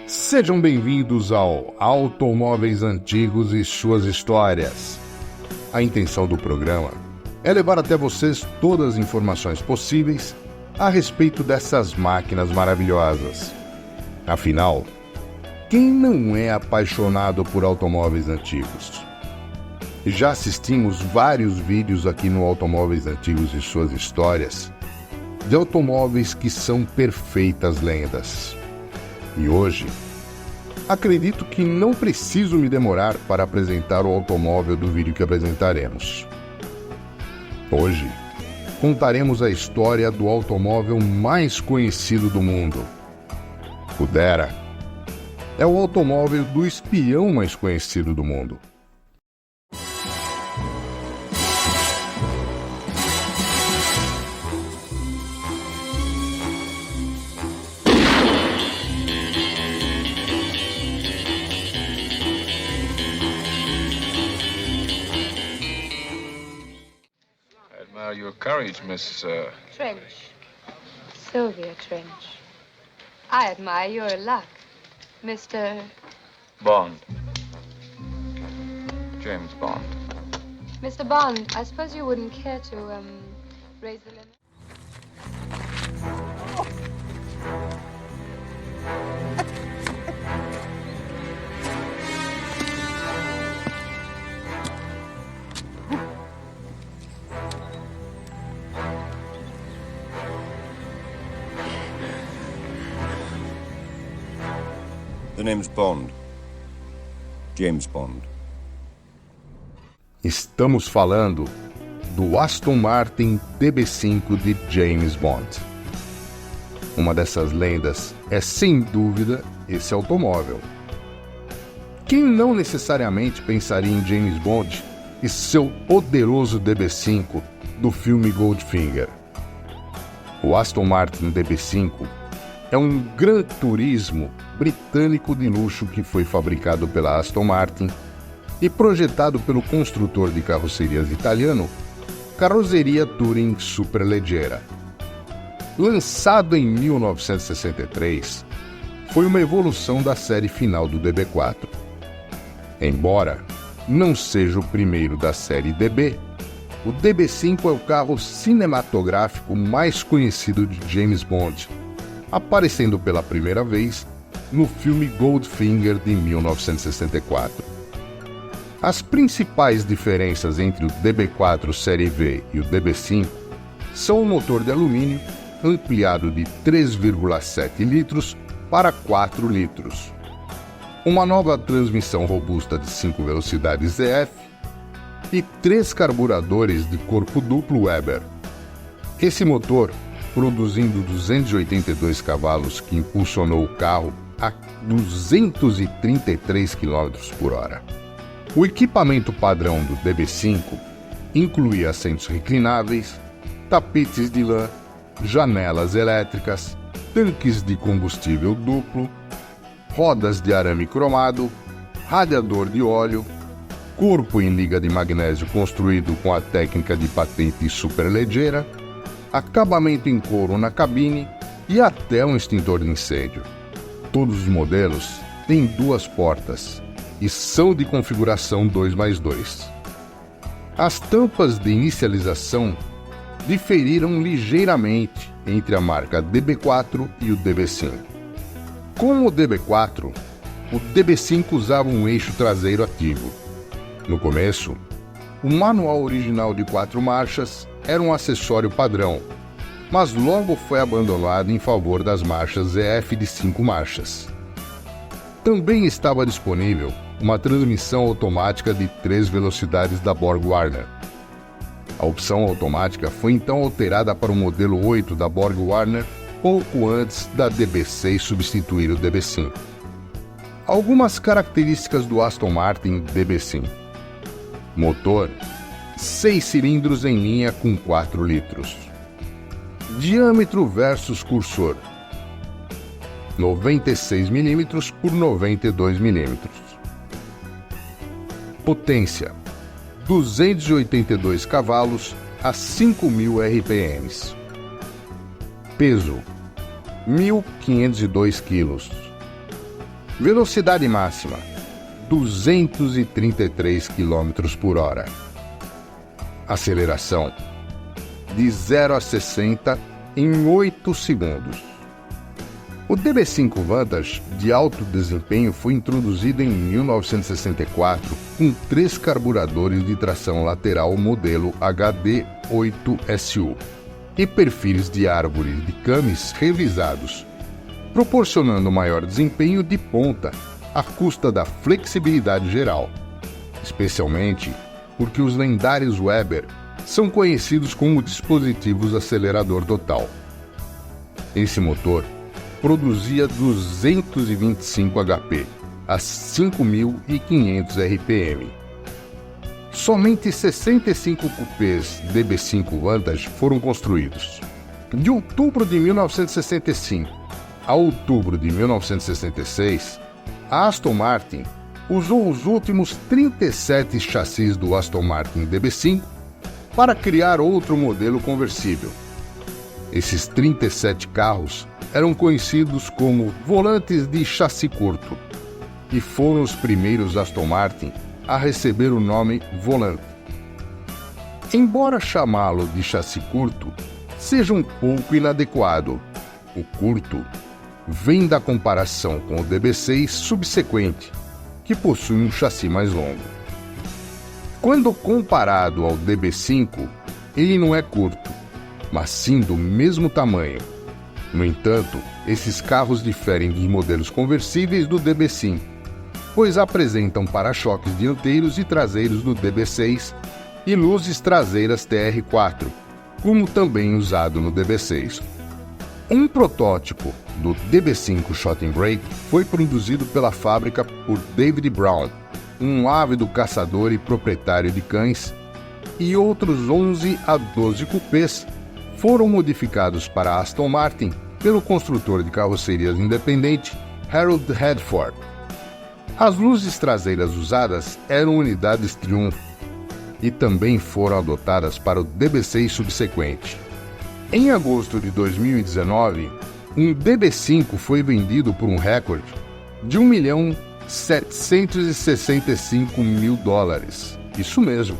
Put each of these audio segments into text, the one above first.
Sejam bem-vindos ao Automóveis Antigos e Suas Histórias. A intenção do programa é levar até vocês todas as informações possíveis a respeito dessas máquinas maravilhosas. Afinal, quem não é apaixonado por automóveis antigos? Já assistimos vários vídeos aqui no Automóveis Antigos e Suas Histórias de automóveis que são perfeitas lendas. E hoje, acredito que não preciso me demorar para apresentar o automóvel do vídeo que apresentaremos. Hoje, contaremos a história do automóvel mais conhecido do mundo. O Dera é o automóvel do espião mais conhecido do mundo. Your courage, Miss... Trench. Sylvia Trench. I admire your luck, Mr... Bond. James Bond. Mr. Bond, I suppose you wouldn't care to, raise the limit? The name's Bond. James Bond. Estamos falando do Aston Martin DB5 de James Bond. Uma dessas lendas é, sem dúvida, esse automóvel. Quem não necessariamente pensaria em James Bond e seu poderoso DB5 do filme Goldfinger? O Aston Martin DB5 é um Gran Turismo britânico de luxo que foi fabricado pela Aston Martin e projetado pelo construtor de carrocerias italiano Carrozzeria Touring Superleggera. Lançado em 1963, foi uma evolução da série final do DB4. Embora não seja o primeiro da série DB, o DB5 é o carro cinematográfico mais conhecido de James Bond, aparecendo pela primeira vez no filme Goldfinger de 1964. As principais diferenças entre o DB4 Série V e o DB5 são o motor de alumínio ampliado de 3,7 litros para 4 litros, uma nova transmissão robusta de 5 velocidades ZF e 3 carburadores de corpo duplo Weber. Esse motor, produzindo 282 cavalos, que impulsionou o carro a 233 km por hora. O equipamento padrão do DB5 incluía assentos reclináveis, tapetes de lã, janelas elétricas, tanques de combustível duplo, rodas de arame cromado, radiador de óleo, corpo em liga de magnésio construído com a técnica de patente Superleggera, acabamento em couro na cabine e até um extintor de incêndio. Todos os modelos têm 2 portas e são de configuração 2x2. As tampas de inicialização diferiram ligeiramente entre a marca DB4 e o DB5. Como o DB4, o DB5 usava um eixo traseiro ativo. No começo, o manual original de 4 marchas era um acessório padrão, mas logo foi abandonado em favor das marchas ZF de 5 marchas. Também estava disponível uma transmissão automática de 3 velocidades da Borg-Warner. A opção automática foi então alterada para o modelo 8 da Borg-Warner pouco antes da DB6 substituir o DB5. Algumas características do Aston Martin DB5. Motor 6 cilindros em linha com 4 litros. Diâmetro versus cursor 96 mm por 92 mm. Potência 282 cavalos a 5.000 RPMs. Peso 1.502 kg. Velocidade máxima: 233 km por hora. Aceleração: de 0 a 60 em 8 segundos. O DB5 Vantage de alto desempenho foi introduzido em 1964 com 3 carburadores de tração lateral modelo HD8SU e perfis de árvores de Cummins revisados, proporcionando maior desempenho de ponta à custa da flexibilidade geral, especialmente porque os lendários Weber são conhecidos como dispositivos acelerador total. Esse motor produzia 225 HP a 5.500 RPM. Somente 65 cupês DB5 Vantage foram construídos. De outubro de 1965 a outubro de 1966, a Aston Martin usou os últimos 37 chassis do Aston Martin DB5 para criar outro modelo conversível. Esses 37 carros eram conhecidos como volantes de chassi curto e foram os primeiros Aston Martin a receber o nome volante. Embora chamá-lo de chassi curto seja um pouco inadequado, o curto vem da comparação com o DB6 subsequente, que possui um chassi mais longo. Quando comparado ao DB5, ele não é curto, mas sim do mesmo tamanho. No entanto, esses carros diferem dos modelos conversíveis do DB5, pois apresentam para-choques dianteiros e traseiros do DB6 e luzes traseiras TR4, como também usado no DB6. Um protótipo do DB5 Shot and Brake foi produzido pela fábrica por David Brown, um ávido caçador e proprietário de cães, e outros 11 a 12 cupês foram modificados para Aston Martin pelo construtor de carrocerias independente Harold Hedford. As luzes traseiras usadas eram unidades Triumph e também foram adotadas para o DB6 subsequente. Em agosto de 2019, um DB5 foi vendido por um recorde de $1.765.000. Isso mesmo,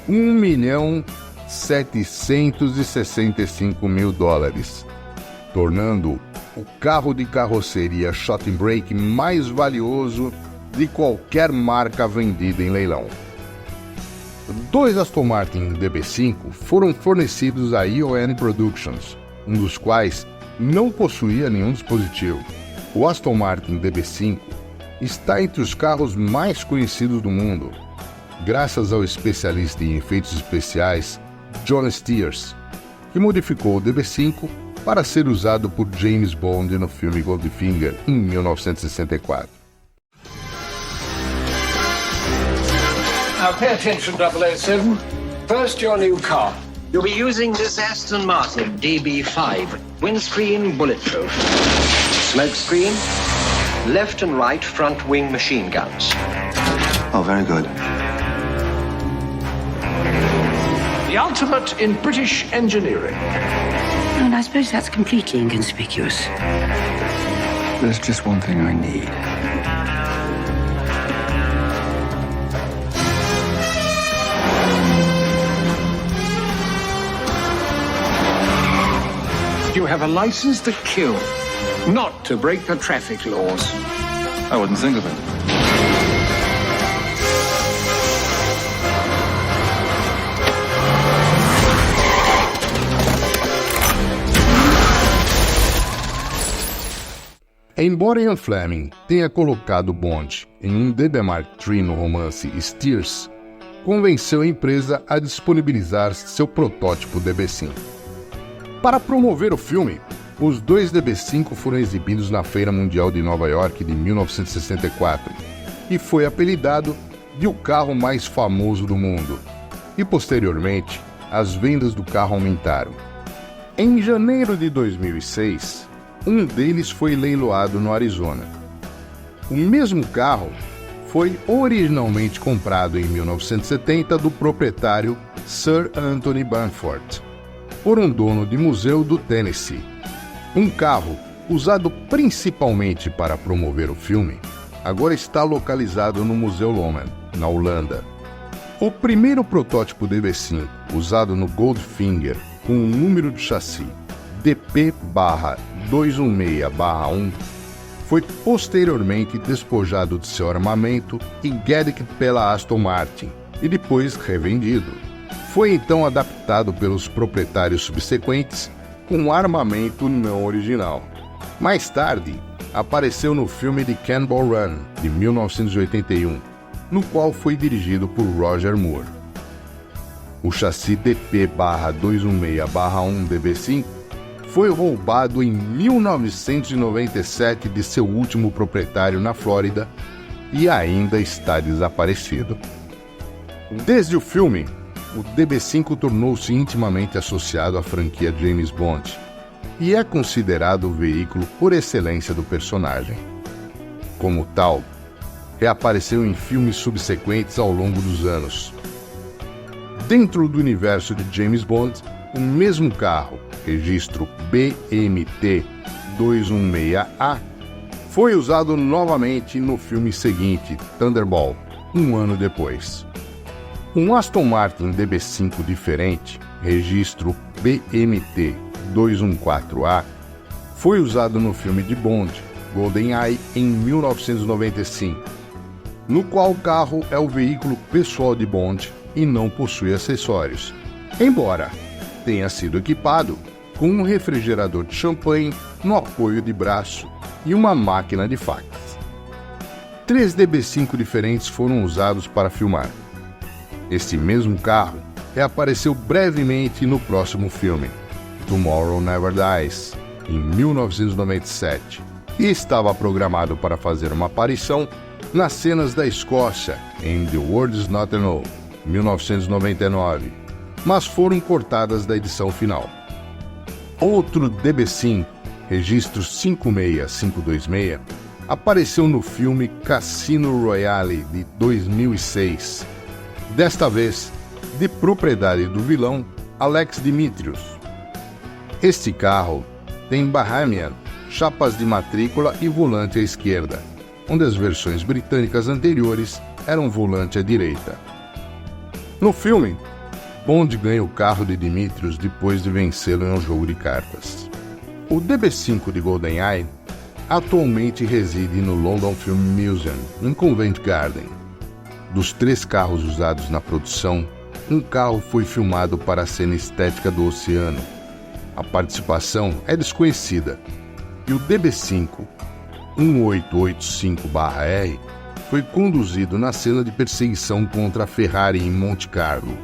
$1.765.000, tornando o carro de carroceria Shot and Brake mais valioso de qualquer marca vendida em leilão. 2 Aston Martin DB5 foram fornecidos à ION Productions, um dos quais não possuía nenhum dispositivo. O Aston Martin DB5 está entre os carros mais conhecidos do mundo, graças ao especialista em efeitos especiais John Steers, que modificou o DB5 para ser usado por James Bond no filme Goldfinger em 1964. Now pay attention, 007. First, your new car. You'll be using this Aston Martin DB5. Windscreen bulletproof. Smokescreen. Left and right front wing machine guns. Oh, very good. The ultimate in British engineering. And I suppose that's completely inconspicuous. There's just one thing I need. You have a license to kill, not to break the traffic laws. I wouldn't think of it. Embora Ian Fleming tenha colocado Bond em um DB Mark III no romance Steers, convenceu a empresa a disponibilizar seu protótipo DB5. Para promover o filme, os 2 DB5 foram exibidos na Feira Mundial de Nova York de 1964 e foi apelidado de o carro mais famoso do mundo. E posteriormente, as vendas do carro aumentaram. Em janeiro de 2006, um deles foi leiloado no Arizona. O mesmo carro foi originalmente comprado em 1970 do proprietário Sir Anthony Bamford por um dono de museu do Tennessee. Um carro usado principalmente para promover o filme, agora está localizado no Museu Lommel, na Holanda. O primeiro protótipo DB5, usado no Goldfinger, com o número de chassi DP-216-1, foi posteriormente despojado de seu armamento e Gedek pela Aston Martin e depois revendido. Foi então adaptado pelos proprietários subsequentes com armamento não original. Mais tarde, apareceu no filme de Cannonball Run, de 1981, no qual foi dirigido por Roger Moore. O chassi DP-216-1 DB5 foi roubado em 1997 de seu último proprietário na Flórida e ainda está desaparecido. Desde o filme, o DB5 tornou-se intimamente associado à franquia James Bond e é considerado o veículo por excelência do personagem. Como tal, reapareceu em filmes subsequentes ao longo dos anos. Dentro do universo de James Bond, o mesmo carro, registro BMT-216A, foi usado novamente no filme seguinte, Thunderball, um ano depois. Um Aston Martin DB5 diferente, registro BMT-214A, foi usado no filme de Bond, GoldenEye, em 1995, no qual o carro é o veículo pessoal de Bond e não possui acessórios, embora tenha sido equipado com um refrigerador de champanhe no apoio de braço e uma máquina de facas. 3 DB5 diferentes foram usados para filmar. Este mesmo carro reapareceu brevemente no próximo filme, Tomorrow Never Dies, em 1997, e estava programado para fazer uma aparição nas cenas da Escócia, em The World Is Not Enough, 1999, mas foram cortadas da edição final. Outro DB5, registro 56526, apareceu no filme Cassino Royale de 2006, desta vez de propriedade do vilão Alex Dimitrios. Este carro tem Bahamian, chapas de matrícula e volante à esquerda, onde as versões britânicas anteriores eram volante à direita. No filme, Bond ganha o carro de Dimitrios depois de vencê-lo em um jogo de cartas. O DB5 de GoldenEye atualmente reside no London Film Museum, em Covent Garden. Dos 3 carros usados na produção, um carro foi filmado para a cena estética do oceano. A participação é desconhecida, e o DB5 1885-R foi conduzido na cena de perseguição contra a Ferrari em Monte Carlo.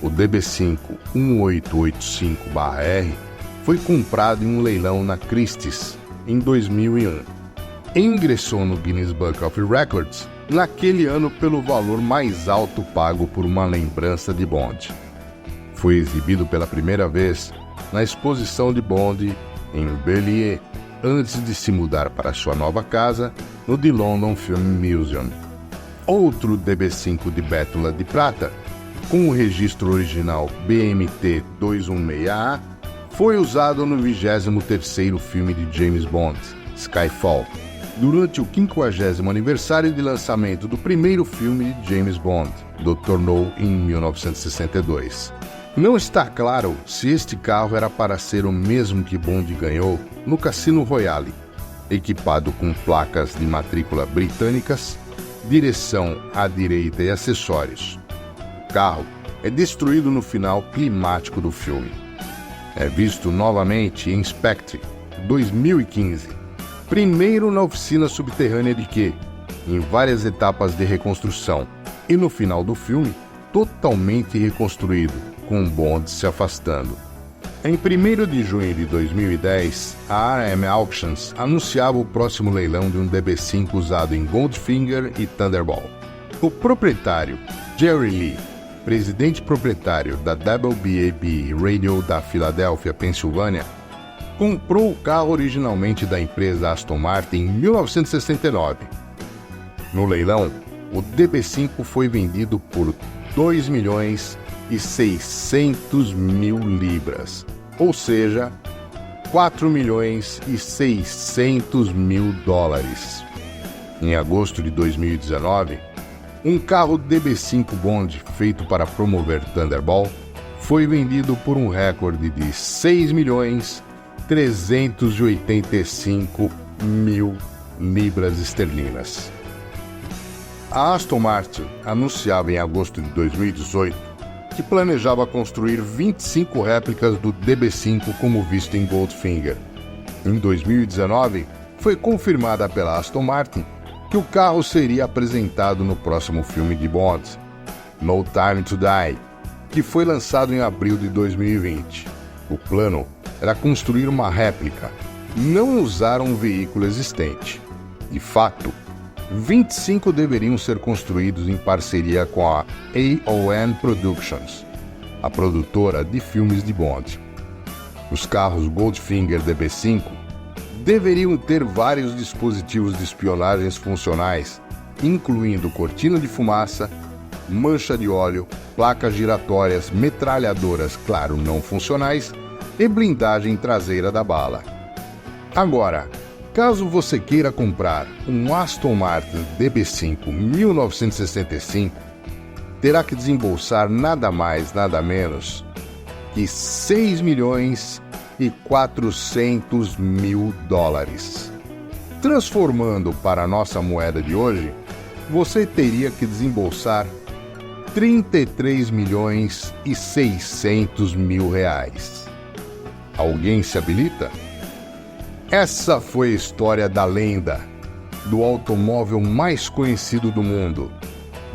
O DB5 1885-R foi comprado em um leilão na Christie's em 2001 e ingressou no Guinness Book of Records naquele ano pelo valor mais alto pago por uma lembrança de Bond. Foi exibido pela primeira vez na exposição de Bond em Berlier, antes de se mudar para sua nova casa no The London Film Museum. Outro DB5 de bétula de prata, com o registro original BMT-216A, foi usado no 23º filme de James Bond, Skyfall, durante o 50º aniversário de lançamento do primeiro filme de James Bond, Dr. No, em 1962. Não está claro se este carro era para ser o mesmo que Bond ganhou no Cassino Royale, equipado com placas de matrícula britânicas, direção à direita e acessórios. O carro é destruído no final climático do filme. É visto novamente em Spectre, 2015, primeiro na oficina subterrânea de Q, em várias etapas de reconstrução, e no final do filme, totalmente reconstruído, com Bond se afastando. Em 1º de junho de 2010, a RM Auctions anunciava o próximo leilão de um DB5 usado em Goldfinger e Thunderball. O proprietário, Jerry Lee, presidente proprietário da WBAB Radio da Filadélfia, Pensilvânia, comprou o carro originalmente da empresa Aston Martin em 1969. No leilão, o DB5 foi vendido por 2.600.000 libras, ou seja, $4.600.000. Em agosto de 2019, um carro DB5 Bond feito para promover Thunderball foi vendido por um recorde de $6.385.000 libras esterlinas. A Aston Martin anunciava em agosto de 2018 que planejava construir 25 réplicas do DB5 como visto em Goldfinger. Em 2019, foi confirmada pela Aston Martin que o carro seria apresentado no próximo filme de Bond, No Time to Die, que foi lançado em abril de 2020. O plano era construir uma réplica, não usar um veículo existente. De fato, 25 deveriam ser construídos em parceria com a AON Productions, a produtora de filmes de Bond. Os carros Goldfinger DB5 deveriam ter vários dispositivos de espionagem funcionais, incluindo cortina de fumaça, mancha de óleo, placas giratórias, metralhadoras, claro, não funcionais, e blindagem traseira da bala. Agora, caso você queira comprar um Aston Martin DB5 1965, terá que desembolsar nada mais, nada menos que $6.400.000. Transformando para a nossa moeda de hoje, você teria que desembolsar $33.600.000. Alguém se habilita? Essa foi a história da lenda, do automóvel mais conhecido do mundo,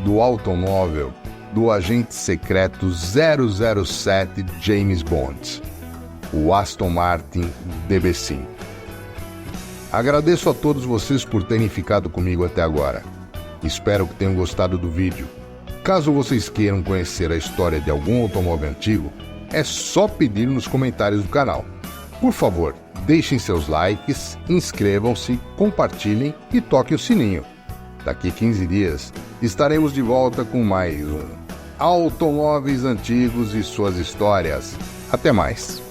do automóvel do agente secreto 007 James Bond, o Aston Martin DB5. Agradeço a todos vocês por terem ficado comigo até agora. Espero que tenham gostado do vídeo. Caso vocês queiram conhecer a história de algum automóvel antigo, é só pedir nos comentários do canal. Por favor, deixem seus likes, inscrevam-se, compartilhem e toquem o sininho. Daqui 15 dias estaremos de volta com mais automóveis antigos e suas histórias. Até mais!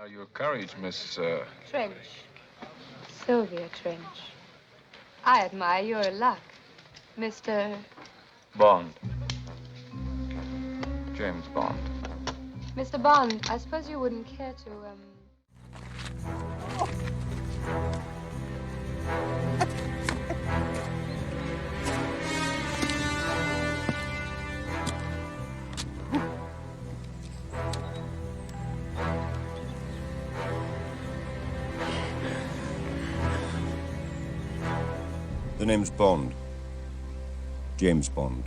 Your courage, Miss, Trench. Sylvia Trench. I admire your luck, Mr. Bond. James Bond. Mr. Bond, I suppose you wouldn't care to, The name's Bond. James Bond.